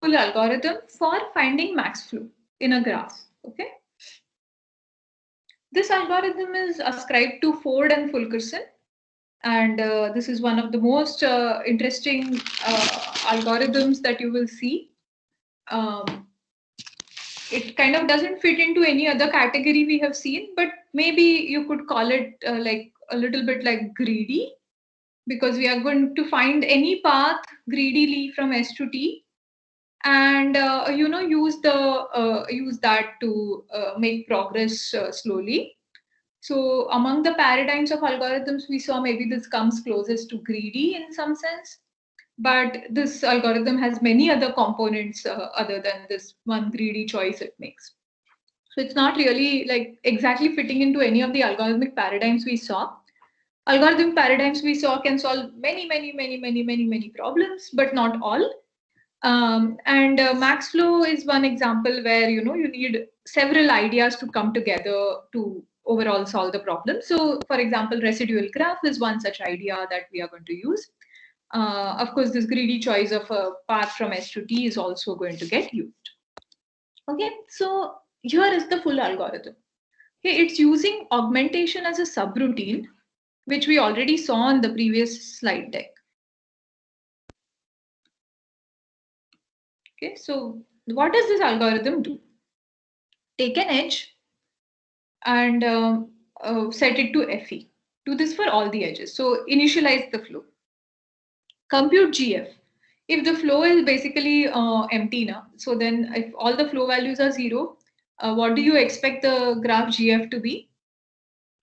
full algorithm for finding max flow in a graph. Okay. This algorithm is ascribed to Ford and Fulkerson, and this is one of the most interesting algorithms that you will see. Um, it kind of doesn't fit into any other category we have seen, but maybe you could call it like a little bit like greedy, because we are going to find any path greedily from S to T, and use that to make progress slowly. So among the paradigms of algorithms we saw, maybe this comes closest to greedy in some sense, but this algorithm has many other components other than this one greedy choice it makes. So it's not really like exactly fitting into any of the algorithmic paradigms we saw. Algorithm paradigms we saw can solve many problems, but not all. And max flow is one example where you need several ideas to come together to overall solve the problem. So for example, residual graph is one such idea that we are going to use. Of course, this greedy choice of a path from S to T is also going to get used. Okay, so here is the full algorithm. Okay, it's using augmentation as a subroutine, which we already saw on the previous slide deck. Okay, so what does this algorithm do? Take an edge and set it to FE. Do this for all the edges. So initialize the flow. Compute GF. If the flow is basically empty now, so then if all the flow values are 0, what do you expect the graph GF to be?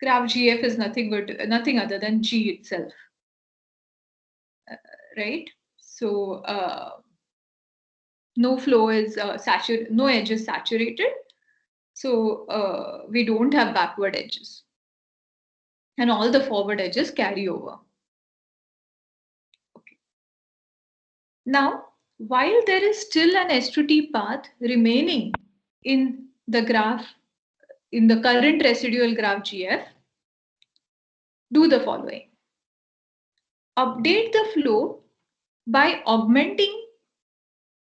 Graph GF is nothing other than G itself, right? So no flow is saturated, no edge is saturated. So we don't have backward edges, and all the forward edges carry over. Okay. Now, while there is still an S to T path remaining in the graph, in the current residual graph GF, do the following. Update the flow by augmenting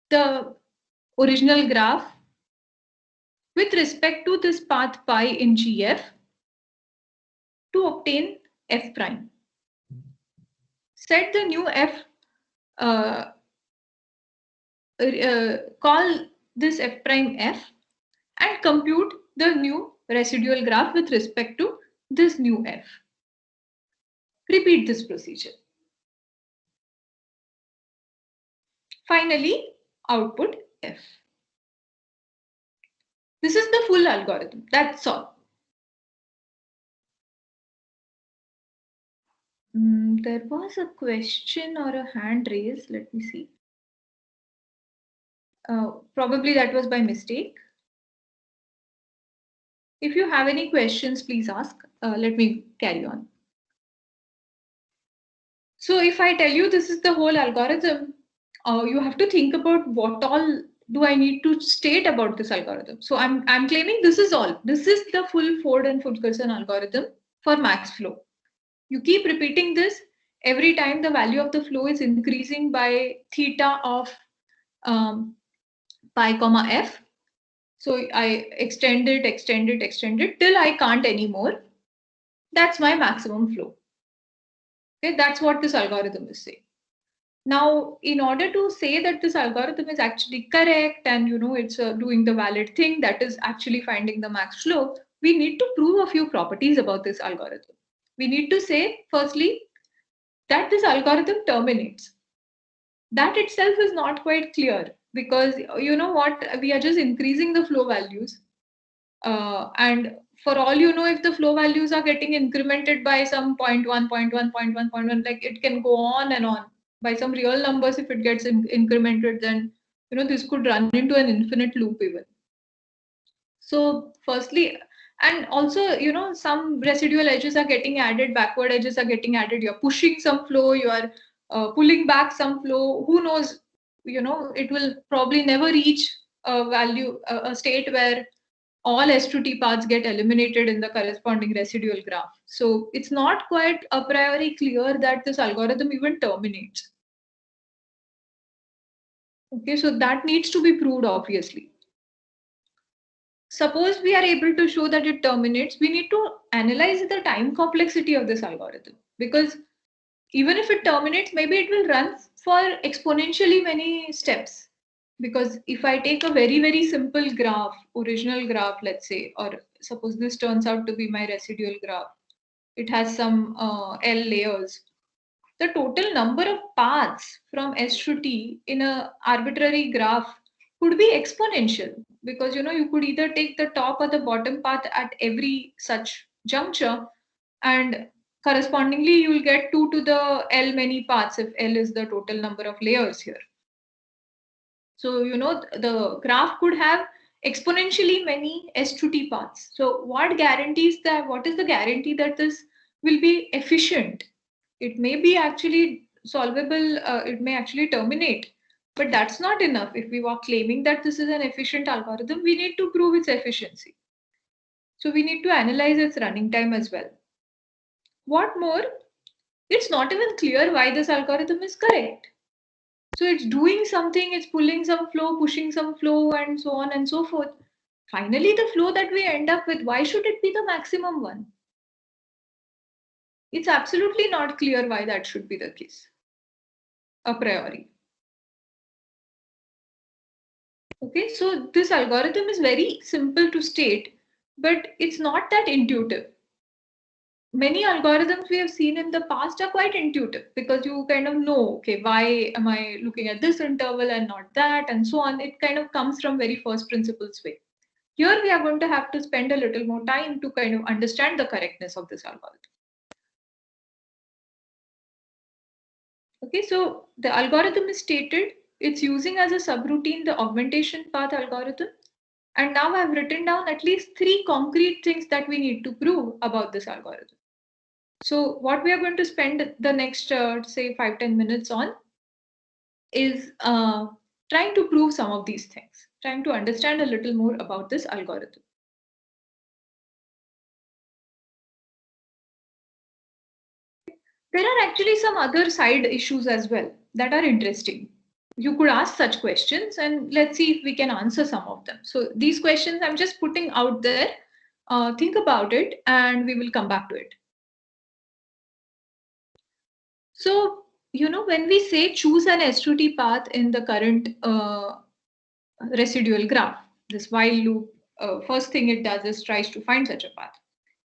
the original graph with respect to this path pi in GF to obtain F prime. Set the new F, call this F prime F, and compute the new residual graph with respect to this new F. Repeat this procedure. Finally, output F. This is the full algorithm. That's all. There was a question or a hand raised. Let me see. Probably that was by mistake. If you have any questions, please ask. Let me carry on. So if I tell you this is the whole algorithm, you have to think about what all do I need to state about this algorithm. So I'm claiming this is all. This is the full Ford and Fulkerson algorithm for max flow. You keep repeating this every time the value of the flow is increasing by theta of pi comma f. So I extend it till I can't anymore. That's my maximum flow. Okay, that's what this algorithm is saying. Now, in order to say that this algorithm is actually correct and it's doing the valid thing, that is actually finding the max flow, we need to prove a few properties about this algorithm. We need to say, firstly, that this algorithm terminates. That itself is not quite clear, because you know what, we are just increasing the flow values, and for all you know, if the flow values are getting incremented by some 0.1, 0.1, 0.1, 0.1, like it can go on and on by some real numbers. If it gets incremented, then this could run into an infinite loop even. So firstly, and also some residual edges are getting added, backward edges are getting added, you're pushing some flow, you are pulling back some flow. Who knows, it will probably never reach a value, a state where all S to T paths get eliminated in the corresponding residual graph. So it's not quite a priori clear that this algorithm even terminates. Okay, so that needs to be proved, obviously. Suppose we are able to show that it terminates, we need to analyze the time complexity of this algorithm, because even if it terminates, maybe it will run for exponentially many steps. Because if I take a very, very simple graph, original graph, let's say, or suppose this turns out to be my residual graph, it has some L layers. The total number of paths from S to T in a arbitrary graph could be exponential, because you could either take the top or the bottom path at every such juncture, and correspondingly you will get 2 to the L many paths if L is the total number of layers here. So the graph could have exponentially many S to T paths. So what is the guarantee that this will be efficient? It may be actually solvable, it may actually terminate, but that's not enough. If we were claiming that this is an efficient algorithm, we need to prove its efficiency. So we need to analyze its running time as well. What more, it's not even clear why this algorithm is correct. So it's doing something, it's pulling some flow, pushing some flow, and so on and so forth. Finally, the flow that we end up with, why should it be the maximum one? It's absolutely not clear why that should be the case a priori. Okay, so this algorithm is very simple to state, but it's not that intuitive. Many algorithms we have seen in the past are quite intuitive, because you kind of know, okay, why am I looking at this interval and not that, and so on. It kind of comes from very first principles way. Here we are going to have to spend a little more time to kind of understand the correctness of this algorithm. Okay, so the algorithm is stated, it's using as a subroutine the augmentation path algorithm. And now I've written down at least 3 concrete things that we need to prove about this algorithm. So what we are going to spend the next, say 5-10 minutes on is trying to prove some of these things, trying to understand a little more about this algorithm. There are actually some other side issues as well that are interesting. You could ask such questions, and let's see if we can answer some of them. So these questions I'm just putting out there. Think about it and we will come back to it. So, when we say choose an S2T path in the current residual graph, this while loop, first thing it does is tries to find such a path.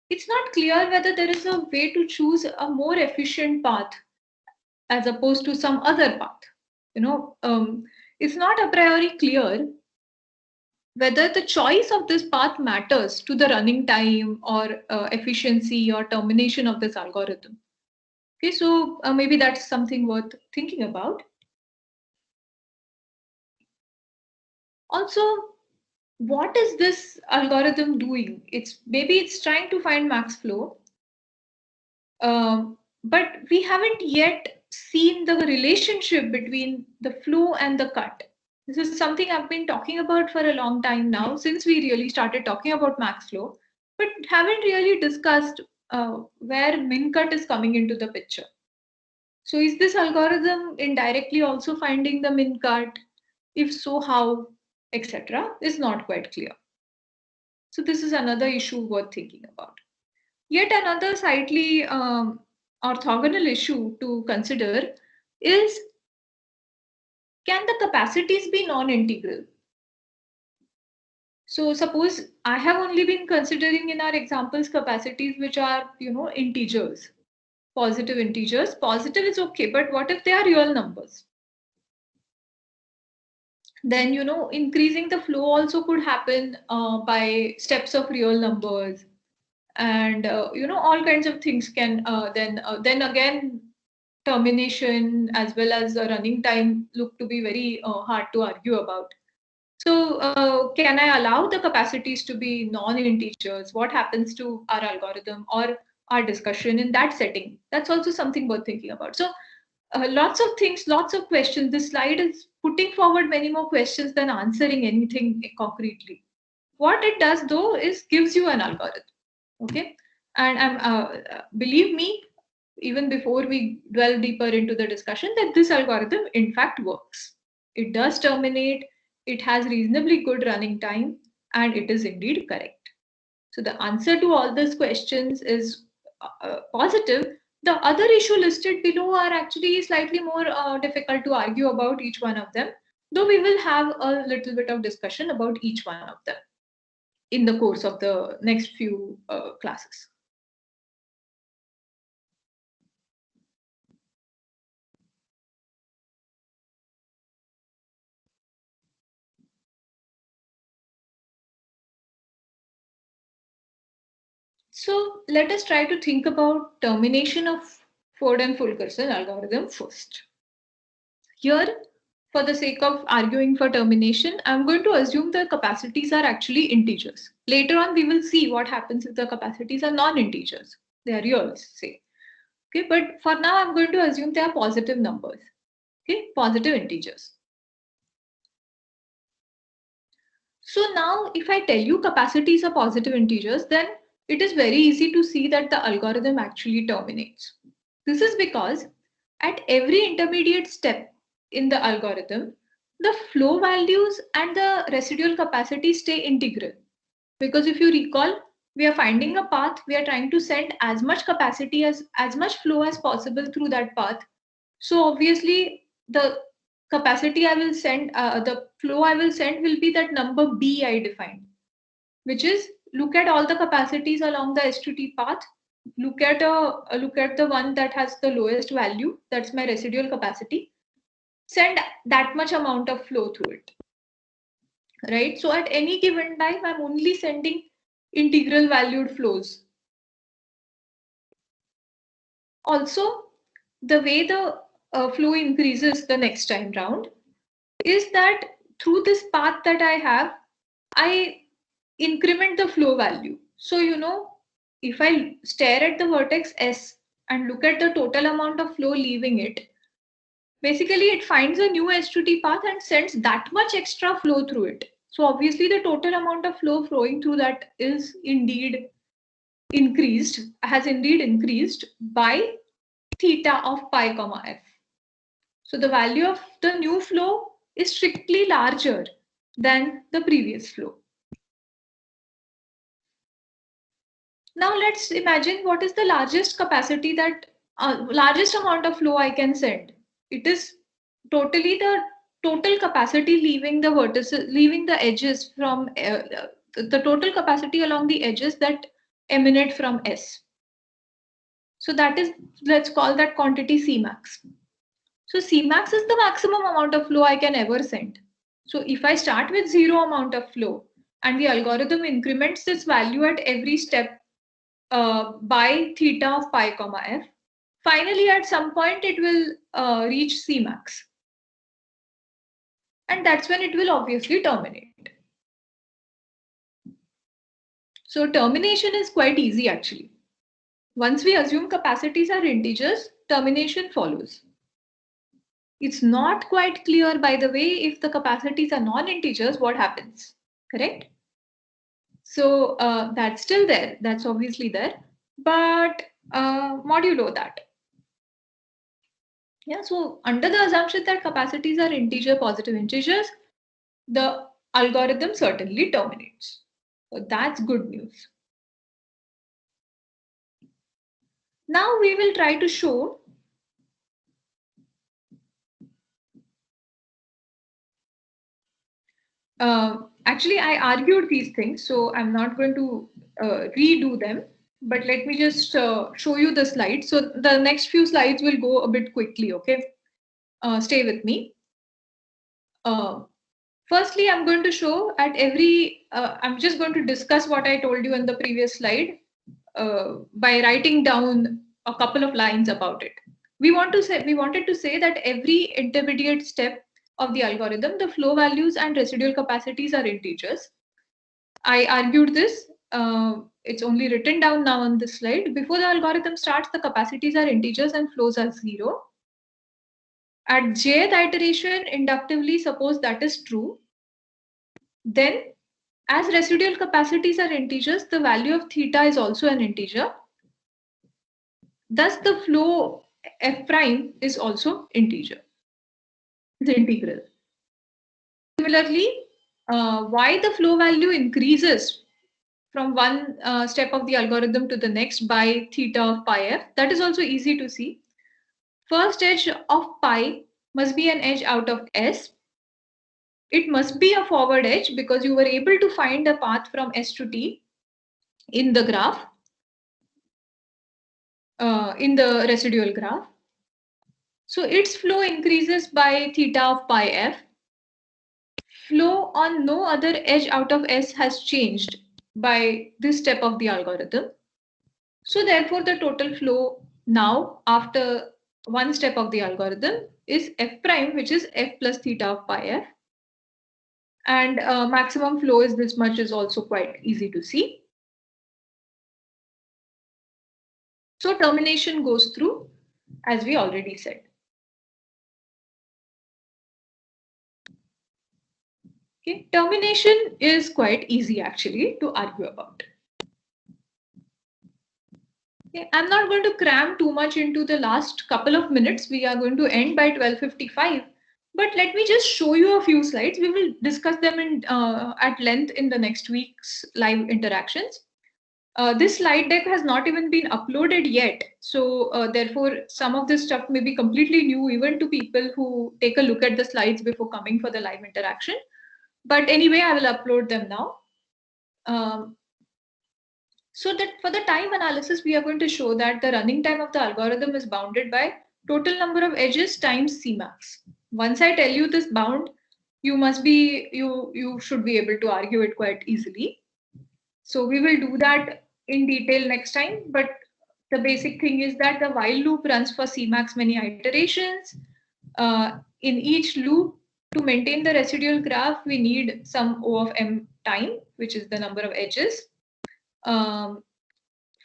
It's not clear whether there is a way to choose a more efficient path as opposed to some other path. It's not a priori clear whether the choice of this path matters to the running time or efficiency or termination of this algorithm. Okay, so maybe that's something worth thinking about. Also, what is this algorithm doing? It's trying to find max flow, but we haven't yet seen the relationship between the flow and the cut. This is something I've been talking about for a long time now, since we really started talking about max flow, but haven't really discussed where min cut is coming into the picture. So is this algorithm indirectly also finding the min cut? If so, how, etc., is not quite clear. So this is another issue worth thinking about. Yet another slightly orthogonal issue to consider is, can the capacities be non-integral? So suppose I have only been considering in our examples capacities which are, integers, positive integers. Positive is okay, but what if they are real numbers? Then, increasing the flow also could happen by steps of real numbers, and all kinds of things can then again termination as well as running time look to be very hard to argue about. So can I allow the capacities to be non-integers? What happens to our algorithm or our discussion in that setting? That's also something worth thinking about. So lots of things, lots of questions. This slide is putting forward many more questions than answering anything concretely. What it does though is gives you an algorithm. Okay, and believe me, even before we dwell deeper into the discussion, that this algorithm in fact works. it does terminate, it has reasonably good running time, and it is indeed correct. So the answer to all these questions is positive. The other issue listed below are actually slightly more difficult to argue about each one of them, though we will have a little bit of discussion about each one of them in the course of the next few classes. So let us try to think about termination of Ford and Fulkerson algorithm first. Here, for the sake of arguing for termination, I'm going to assume the capacities are actually integers. Later on, we will see what happens if the capacities are non-integers. They are reals, say. Okay, but for now, I'm going to assume they are positive numbers. Okay, positive integers. So now, if I tell you capacities are positive integers, then it is very easy to see that the algorithm actually terminates. This is because at every intermediate step in the algorithm, the flow values and the residual capacity stay integral. Because if you recall, we are finding a path, we are trying to send as much capacity as much flow as possible through that path. So obviously the capacity I will send, the flow I will send will be that number B I defined, which is look at all the capacities along the S2T path. Look at the one that has the lowest value. That's my residual capacity. Send that much amount of flow through it, right? So at any given time, I'm only sending integral valued flows. Also, the way the flow increases the next time round is that through this path that I have, I increment the flow value. So, if I stare at the vertex S and look at the total amount of flow leaving it, basically it finds a new S2T path and sends that much extra flow through it. So obviously the total amount of flow flowing through that is indeed has indeed increased by theta of pi comma f. So the value of the new flow is strictly larger than the previous flow. Now let's imagine what is the largest capacity largest amount of flow I can send. It is totally the total capacity leaving the vertices, leaving the edges from the total capacity along the edges that emanate from S. So that is, let's call that quantity Cmax. So Cmax is the maximum amount of flow I can ever send. So if I start with 0 amount of flow and the algorithm increments this value at every step by theta of pi comma f, finally at some point it will reach Cmax. And that's when it will obviously terminate. So termination is quite easy actually. Once we assume capacities are integers, termination follows. It's not quite clear, by the way, if the capacities are non-integers, what happens, correct? So that's still there, that's obviously there, but modulo that. Yeah, so under the assumption that capacities are integer positive integers, the algorithm certainly terminates. So that's good news. Now we will try to show actually I argued these things, so I'm not going to redo them, but let me just show you the slides. So the next few slides will go a bit quickly, okay? Stay with me. Firstly, I'm going to show at every, I'm just going to discuss what I told you in the previous slide by writing down a couple of lines about it. We wanted to say that every intermediate step of the algorithm, the flow values and residual capacities are integers. I argued this. It's only written down now on this slide. Before the algorithm starts, the capacities are integers and flows are 0. At jth iteration, inductively suppose that is true. Then, as residual capacities are integers, the value of theta is also an integer. Thus, the flow f prime is also integer. It's integral. Similarly, why the flow value increases from one step of the algorithm to the next by theta of pi f, that is also easy to see. First edge of pi must be an edge out of S. It must be a forward edge because you were able to find a path from S to T in the graph, in the residual graph. So its flow increases by theta of pi f. Flow on no other edge out of S has changed by this step of the algorithm. So therefore, the total flow now after one step of the algorithm is f prime, which is f plus theta of pi f. And maximum flow is this much, is also quite easy to see. So termination goes through, as we already said. Okay, termination is quite easy actually to argue about. Okay, I'm not going to cram too much into the last couple of minutes. We are going to end by 12:55. But let me just show you a few slides. We will discuss them at length in the next week's live interactions. This slide deck has not even been uploaded yet. So therefore, some of this stuff may be completely new even to people who take a look at the slides before coming for the live interaction. But anyway, I will upload them now. So that for the time analysis, we are going to show that the running time of the algorithm is bounded by total number of edges times Cmax. Once I tell you this bound, you should be able to argue it quite easily. So we will do that in detail next time. But the basic thing is that the while loop runs for Cmax many iterations. In each loop, to maintain the residual graph, we need some O of m time, which is the number of edges.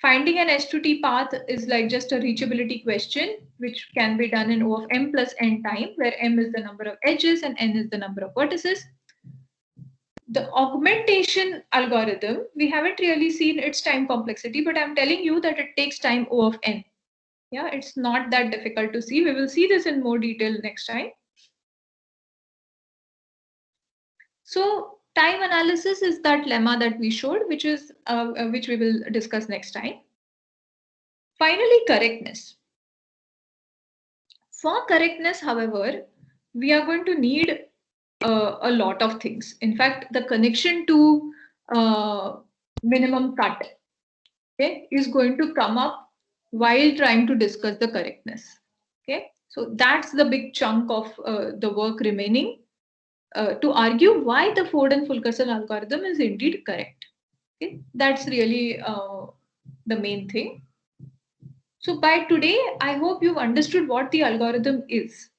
Finding an S to T path is like just a reachability question, which can be done in O of m plus n time, where m is the number of edges and n is the number of vertices. The augmentation algorithm, we haven't really seen its time complexity, but I'm telling you that it takes time O of n. Yeah, it's not that difficult to see. We will see this in more detail next time. So time analysis is that lemma that we showed, which we will discuss next time. Finally, correctness. For correctness, however, we are going to need a lot of things. In fact, the connection to minimum cut, okay, is going to come up while trying to discuss the correctness. Okay, so that's the big chunk of the work remaining to argue why the Ford and Fulkerson algorithm is indeed correct. Okay, that's really the main thing. So by today, I hope you've understood what the algorithm is.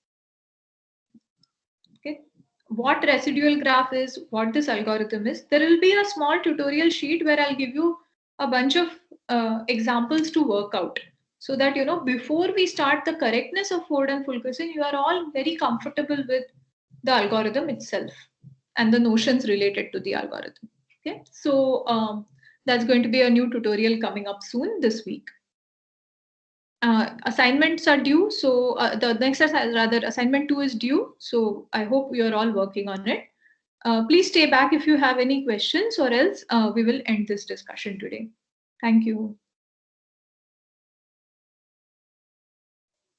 Okay, what residual graph is, what this algorithm is. There will be a small tutorial sheet where I'll give you a bunch of examples to work out, so that before we start the correctness of Ford and Fulkerson, you are all very comfortable with the algorithm itself and the notions related to the algorithm. Okay, so that's going to be a new tutorial coming up soon this week. Assignments are due, so the next assignment 2 is due. So I hope you're all working on it. Please stay back if you have any questions, or else we will end this discussion today. Thank you.